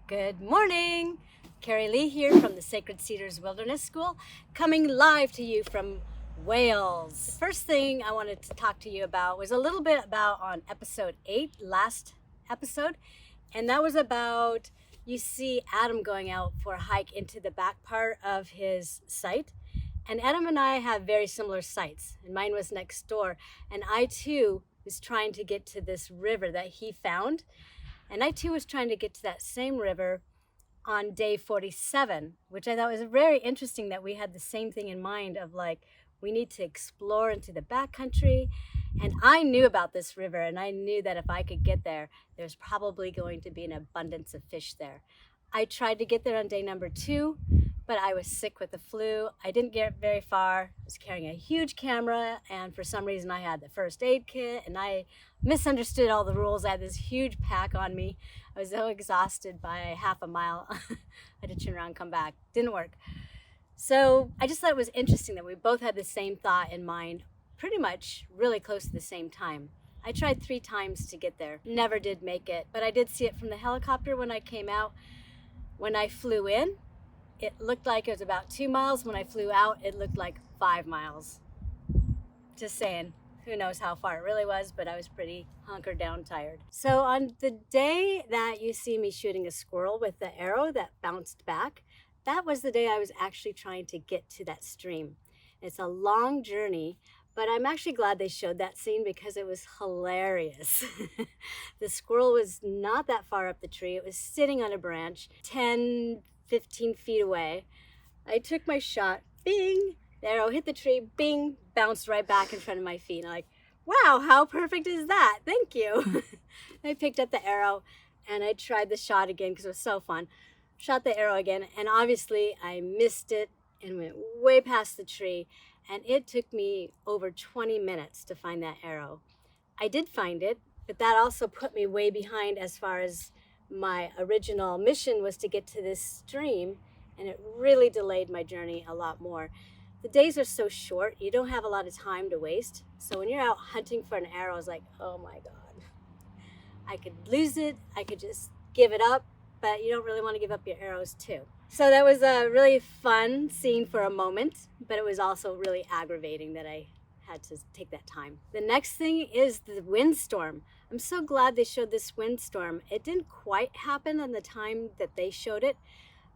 Good morning! Karie Lee here from the Sacred Cedars Wilderness School, coming live to you from Wales. The first thing I wanted to talk to you about was a little bit about on episode 8, last episode, and that was about, you see Adam going out for a hike into the back part of his site, and Adam and I have very similar sites, and mine was next door, and I too was trying to get to this river that he found. And I too was trying to get to that same river on day 47, which I thought was very interesting that we had the same thing in mind of like, we need to explore into the backcountry. And I knew about this river, and I knew that if I could get there, there's probably going to be an abundance of fish there. I tried to get there on day number 2, but I was sick with the flu. I didn't get very far. I was carrying a huge camera, and for some reason I had the first aid kit, and I misunderstood all the rules. I had this huge pack on me. I was so exhausted by half a mile. I had to turn around and come back. Didn't work. So I just thought it was interesting that we both had the same thought in mind, pretty much really close to the same time. I tried 3 times to get there. Never did make it, but I did see it from the helicopter when I came out. When I flew in, it looked like it was about 2 miles. When I flew out, it looked like 5 miles. Just saying, who knows how far it really was, but I was pretty hunkered down tired. So on the day that you see me shooting a squirrel with the arrow that bounced back, that was the day I was actually trying to get to that stream. It's a long journey, but I'm actually glad they showed that scene because it was hilarious. The squirrel was not that far up the tree. It was sitting on a branch 10, 15 feet away. I took my shot, bing, the arrow hit the tree, bing, bounced right back in front of my feet. And I'm like, wow, how perfect is that? Thank you. I picked up the arrow and I tried the shot again because it was so fun. Shot the arrow again, and obviously I missed it and went way past the tree. And it took me over 20 minutes to find that arrow. I did find it, but that also put me way behind as far as my original mission was to get to this stream, and it really delayed my journey a lot more. The days are so short, you don't have a lot of time to waste. So when you're out hunting for an arrow, it's like, oh my God. I could lose it, I could just give it up, but you don't really want to give up your arrows too. So that was a really fun scene for a moment, but it was also really aggravating that I had to take that time. The next thing is the windstorm. I'm so glad they showed this windstorm. It didn't quite happen on the time that they showed it,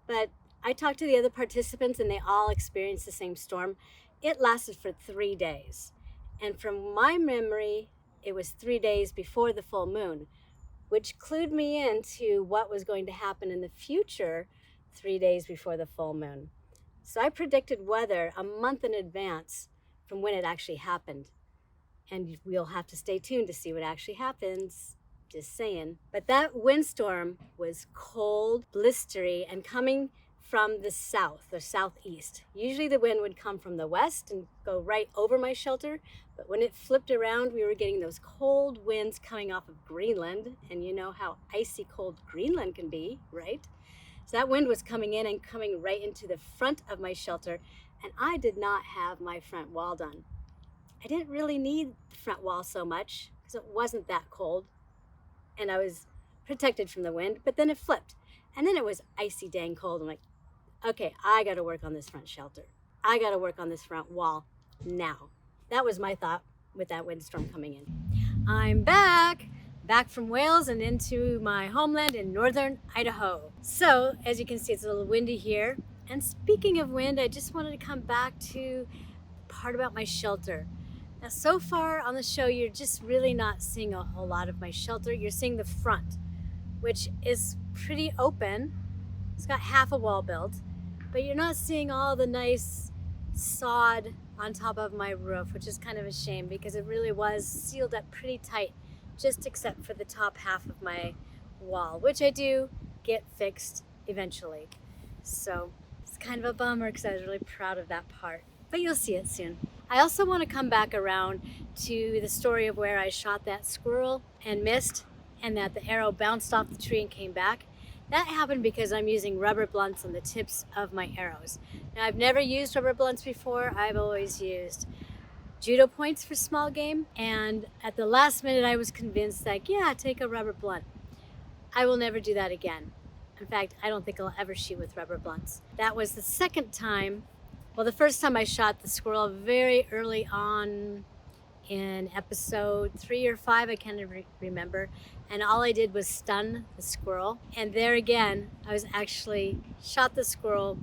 but I talked to the other participants and they all experienced the same storm. It lasted for 3 days. And from my memory, it was 3 days before the full moon, which clued me into what was going to happen in the future 3 days before the full moon. So I predicted weather a month in advance from when it actually happened. And we'll have to stay tuned to see what actually happens. Just saying. But that windstorm was cold, blistery, and coming from the south or southeast. Usually the wind would come from the west and go right over my shelter. But when it flipped around, we were getting those cold winds coming off of Greenland. And you know how icy cold Greenland can be, right? So that wind was coming in and coming right into the front of my shelter, and I did not have my front wall done. I didn't really need the front wall so much because it wasn't that cold, and I was protected from the wind, but then it flipped, and then it was icy dang cold. I'm like, okay, I got to work on this front shelter. I got to work on this front wall now. That was my thought with that windstorm coming in. I'm back from Wales and into my homeland in northern Idaho. So as you can see, it's a little windy here. And speaking of wind, I just wanted to come back to the part about my shelter. Now, so far on the show, you're just really not seeing a whole lot of my shelter. You're seeing the front, which is pretty open. It's got half a wall built, but you're not seeing all the nice sod on top of my roof, which is kind of a shame because it really was sealed up pretty tight, just except for the top half of my wall, which I do get fixed eventually. So it's kind of a bummer because I was really proud of that part, but you'll see it soon. I also want to come back around to the story of where I shot that squirrel and missed, and that the arrow bounced off the tree and came back. That happened because I'm using rubber blunts on the tips of my arrows. Now, I've never used rubber blunts before. I've always used judo points for small game, and at the last minute I was convinced, like, yeah, take a rubber blunt. I will never do that again. In fact, I don't think I'll ever shoot with rubber blunts. That was the second time. Well, the first time I shot the squirrel very early on in episode 3 or 5, I can't remember. And all I did was stun the squirrel. And there again, I was actually shot the squirrel.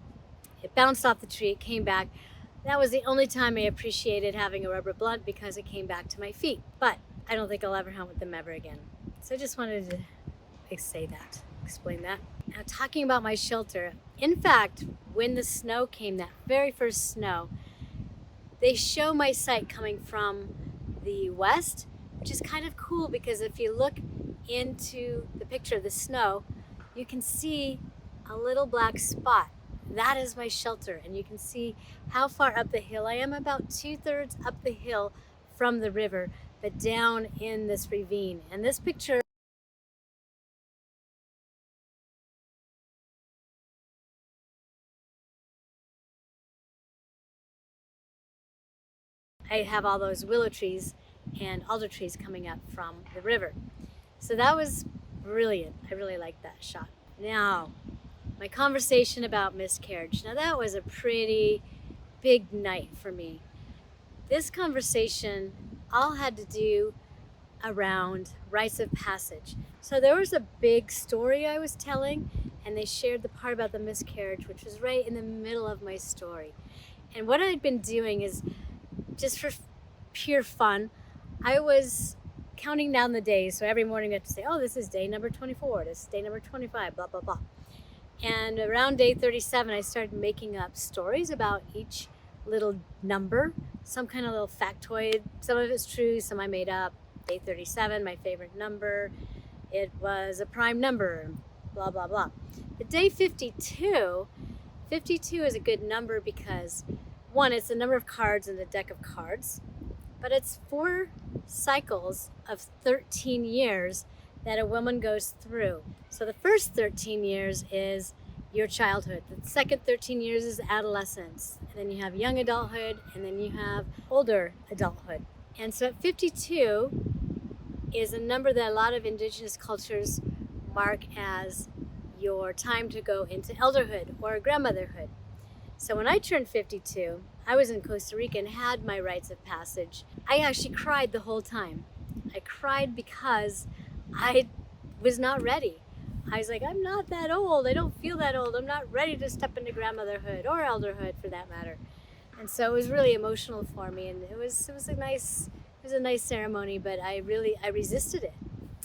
It bounced off the tree, it came back. That was the only time I appreciated having a rubber blunt because it came back to my feet. But I don't think I'll ever hunt with them ever again. So I just wanted to say that, explain that. Now, talking about my shelter, in fact, when the snow came, that very first snow, they show my site coming from the west, which is kind of cool because if you look into the picture of the snow, you can see a little black spot. That is my shelter, and you can see how far up the hill I am, about 2/3 up the hill from the river, but down in this ravine. And this picture I have all those willow trees and alder trees coming up from the river. So that was brilliant. I really liked that shot. Now, my conversation about miscarriage. Now that was a pretty big night for me. This conversation all had to do around rites of passage. So there was a big story I was telling, and they shared the part about the miscarriage, which was right in the middle of my story. And what I'd been doing is, just for pure fun, I was counting down the days. So every morning I had to say, oh, this is day number 24, this is day number 25, blah, blah, blah. And around day 37, I started making up stories about each little number, some kind of little factoid. Some of it's true, some I made up. Day 37, my favorite number, it was a prime number, blah, blah, blah. But day 52 is a good number because, one, it's the number of cards in the deck of cards, but it's 4 cycles of 13 years that a woman goes through. So the first 13 years is your childhood. The second 13 years is adolescence. And then you have young adulthood, and then you have older adulthood. And so at 52 is a number that a lot of indigenous cultures mark as your time to go into elderhood or grandmotherhood. So when I turned 52, I was in Costa Rica and had my rites of passage. I actually cried the whole time. I cried because I was not ready. I was like, I'm not that old. I don't feel that old. I'm not ready to step into grandmotherhood or elderhood for that matter. And so it was really emotional for me, and it was a nice ceremony, but I resisted it.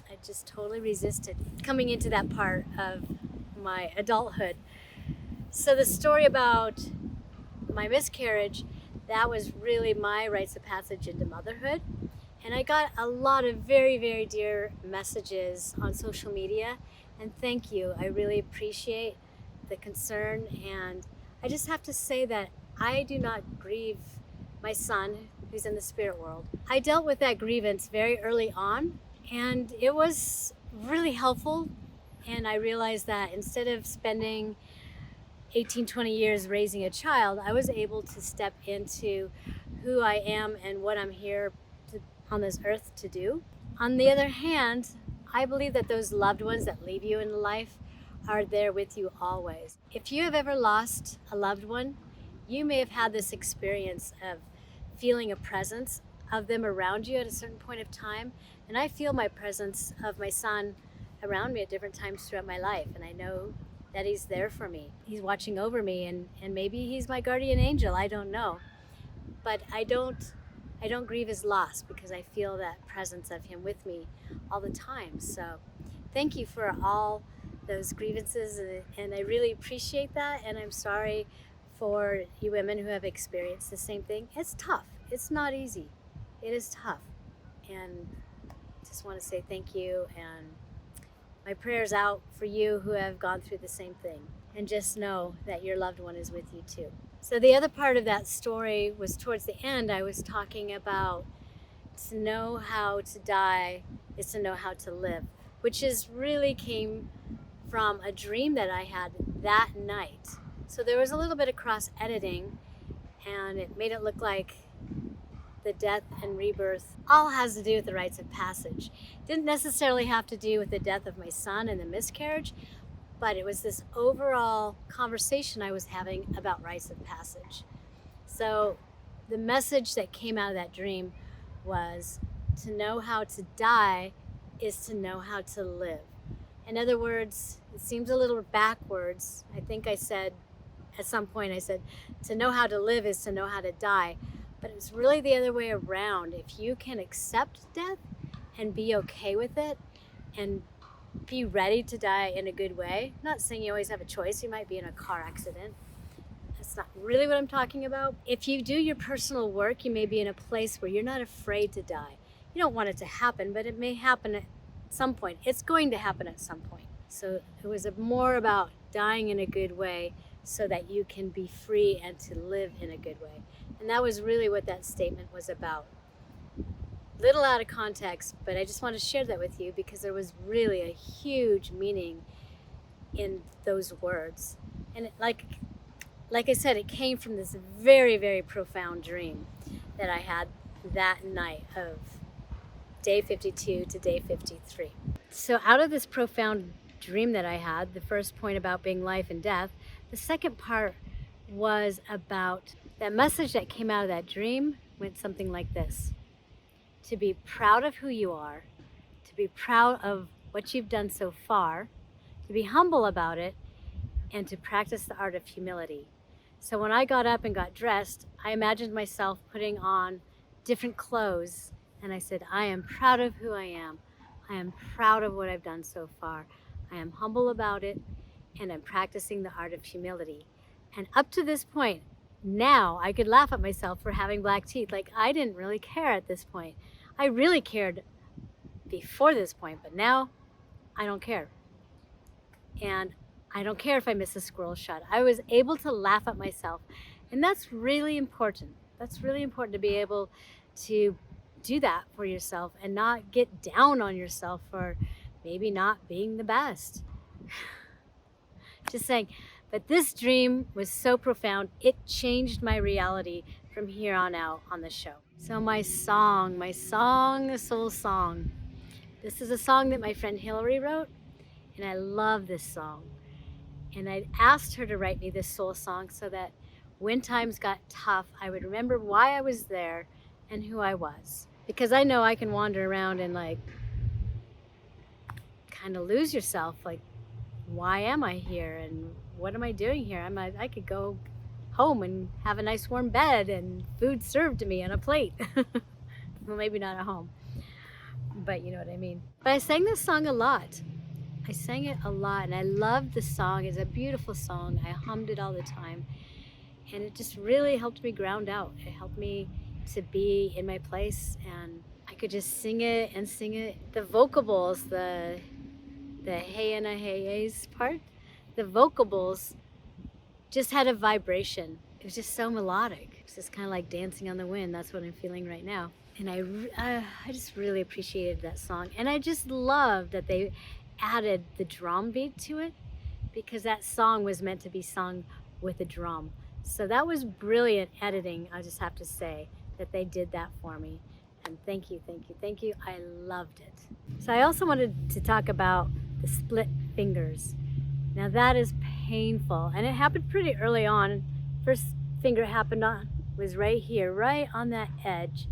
I just totally resisted coming into that part of my adulthood. So the story about my miscarriage, that was really my rites of passage into motherhood. And I got a lot of very, very dear messages on social media, and thank you. I really appreciate the concern, and I just have to say that I do not grieve my son who's in the spirit world. I dealt with that grievance very early on, and it was really helpful. And I realized that instead of spending 18, 20 years raising a child, I was able to step into who I am and what I'm here on this earth to do. On the other hand, I believe that those loved ones that leave you in life are there with you always. If you have ever lost a loved one, you may have had this experience of feeling a presence of them around you at a certain point of time. And I feel my presence of my son around me at different times throughout my life. And I know that he's there for me. He's watching over me, and maybe he's my guardian angel, I don't know. But I don't grieve his loss because I feel that presence of him with me all the time. So thank you for all those grievances, and I really appreciate that. And I'm sorry for you women who have experienced the same thing. It's tough. It's not easy. It is tough. And just want to say thank you, and my prayers out for you who have gone through the same thing. And just know that your loved one is with you too. So the other part of that story was towards the end. I was talking about to know how to die is to know how to live, which is really came from a dream that I had that night. So there was a little bit of cross editing, and it made it look like the death and rebirth all has to do with the rites of passage. Didn't necessarily have to do with the death of my son and the miscarriage, but it was this overall conversation I was having about rites of passage. So the message that came out of that dream was to know how to die is to know how to live. In other words, it seems a little backwards. I think I said, at some point I said, to know how to live is to know how to die. But it's really the other way around. If you can accept death and be okay with it and be ready to die in a good way, not saying you always have a choice, you might be in a car accident. That's not really what I'm talking about. If you do your personal work, you may be in a place where you're not afraid to die. You don't want it to happen, but it may happen at some point. It's going to happen at some point. So it was more about dying in a good way so that you can be free and to live in a good way. And that was really what that statement was about. Little out of context, but I just want to share that with you because there was really a huge meaning in those words. And like I said, it came from this very, very profound dream that I had that night of day 52 to day 53. So out of this profound dream that I had, the first point about being life and death, the second part was about that message that came out of that dream went something like this. To be proud of who you are, to be proud of what you've done so far, to be humble about it, and to practice the art of humility. So when I got up and got dressed, I imagined myself putting on different clothes, and I said, I am proud of who I am. I am proud of what I've done so far. I am humble about it, and I'm practicing the art of humility. And up to this point, now I could laugh at myself for having black teeth. Like, I didn't really care at this point. I really cared before this point, but now I don't care. And I don't care if I miss a squirrel shot. I was able to laugh at myself. And that's really important. That's really important to be able to do that for yourself and not get down on yourself for maybe not being the best. Just saying. But this dream was so profound, it changed my reality from here on out on the show. So my song, the soul song. This is a song that my friend Hillary wrote, and I love this song. And I asked her to write me this soul song so that when times got tough, I would remember why I was there and who I was. Because I know I can wander around and like kind of lose yourself, like, why am I here and what am I doing here? I could go home and have a nice warm bed and food served to me on a plate. Well, maybe not at home, but you know what I mean. But I sang this song a lot. I sang it a lot and I loved the song. It's a beautiful song. I hummed it all the time. And it just really helped me ground out. It helped me to be in my place, and I could just sing it and sing it. The vocables, the hey and a hey part, the vocables just had a vibration. It was just so melodic. It's just kind of like dancing on the wind. That's what I'm feeling right now. And I just really appreciated that song. And I just love that they added the drum beat to it, because that song was meant to be sung with a drum. So that was brilliant editing, I just have to say, that they did that for me. And thank you, thank you, thank you. I loved it. So I also wanted to talk about the split fingers. Now that is painful, and it happened pretty early on. First finger happened on was right here, right on that edge.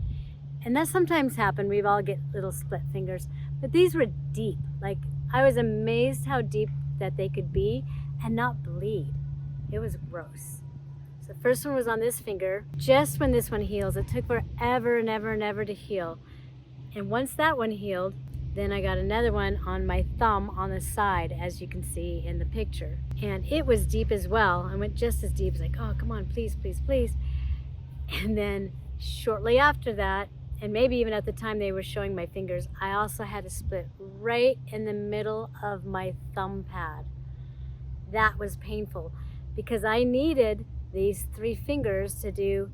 And that sometimes happens. We all get little split fingers, but these were deep. Like, I was amazed how deep that they could be and not bleed. It was gross. So the first one was on this finger. Just when this one heals, it took forever and ever and ever to heal. And once that one healed, then I got another one on my thumb on the side, as you can see in the picture. And it was deep as well. I went just as deep. It's like, oh, come on, please, please, please. And then shortly after that, and maybe even at the time they were showing my fingers, I also had a split right in the middle of my thumb pad. That was painful because I needed these 3 fingers to do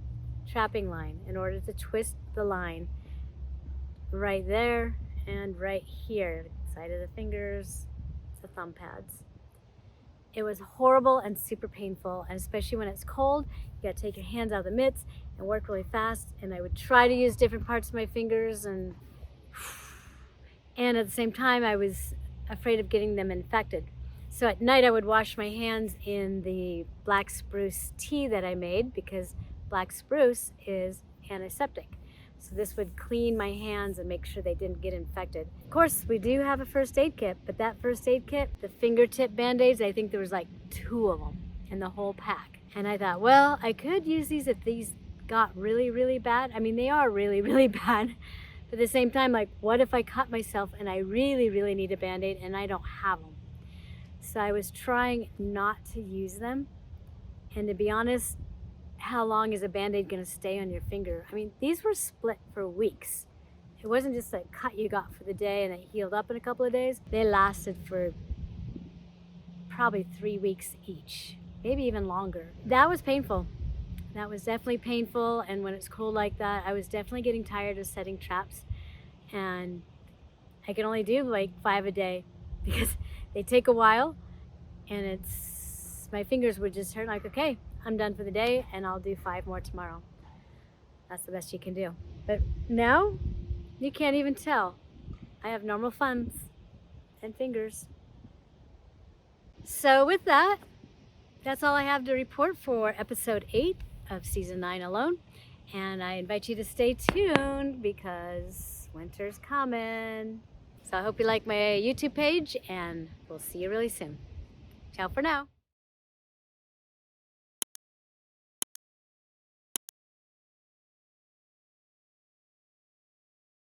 trapping line in order to twist the line right there and right here, side of the fingers, the thumb pads. It was horrible and super painful, and especially when it's cold, you gotta take your hands out of the mitts and work really fast. And I would try to use different parts of my fingers, and at the same time I was afraid of getting them infected. So at night I would wash my hands in the black spruce tea that I made because black spruce is antiseptic. So this would clean my hands and make sure they didn't get infected. Of course, we do have a first aid kit, but that first aid kit, the fingertip band-aids, I think there was like 2 of them in the whole pack. And I thought, well, I could use these if these got really, really bad. I mean, they are really, really bad. But at the same time, like, what if I cut myself and I really, really need a band-aid and I don't have them? So I was trying not to use them. And to be honest, how long is a band-aid gonna stay on your finger? I mean, these were split for weeks. It wasn't just a cut you got for the day and it healed up in a couple of days. They lasted for probably 3 weeks each, maybe even longer. That was painful. That was definitely painful. And when it's cold like that, I was definitely getting tired of setting traps. And I could only do like 5 a day because they take a while and my fingers would just hurt like, okay, I'm done for the day and I'll do 5 more tomorrow. That's the best you can do. But now you can't even tell. I have normal thumbs and fingers. So with that, that's all I have to report for episode 8 of season 9 alone. And I invite you to stay tuned because winter's coming. So I hope you like my YouTube page and we'll see you really soon. Ciao for now.